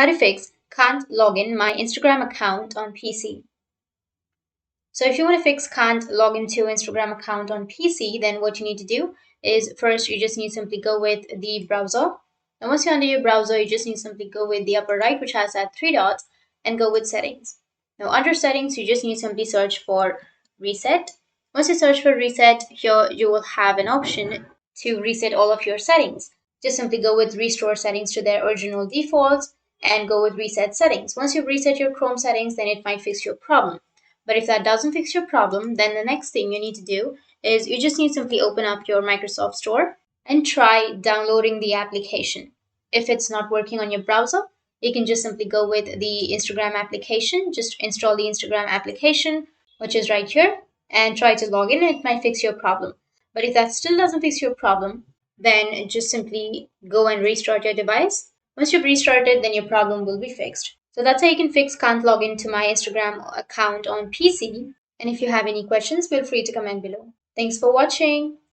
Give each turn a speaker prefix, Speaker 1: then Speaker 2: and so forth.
Speaker 1: How to fix can't log in my Instagram account on PC. So if you want to fix can't log into Instagram account on PC, then what you need to do is first you just need to simply go with the browser. And once you're under your browser, you just need to simply go with the upper right, which has that three dots, and go with settings. Now under settings, you just need to simply search for reset. Once you search for reset, here you will have an option to reset all of your settings. Just simply go with restore settings to their original defaults and go with reset settings. Once you've reset your Chrome settings, then it might fix your problem. But if that doesn't fix your problem, then the next thing you need to do is you just need to simply open up your Microsoft Store and try downloading the application. If it's not working on your browser, you can just simply go with the Instagram application. Just install the Instagram application, which is right here, and try to log in. It might fix your problem. But if that still doesn't fix your problem, then just simply go and restart your device. Once you've restarted, then your problem will be fixed. So that's how you can fix can't log into my Instagram account on PC. And if you have any questions, feel free to comment below. Thanks for watching.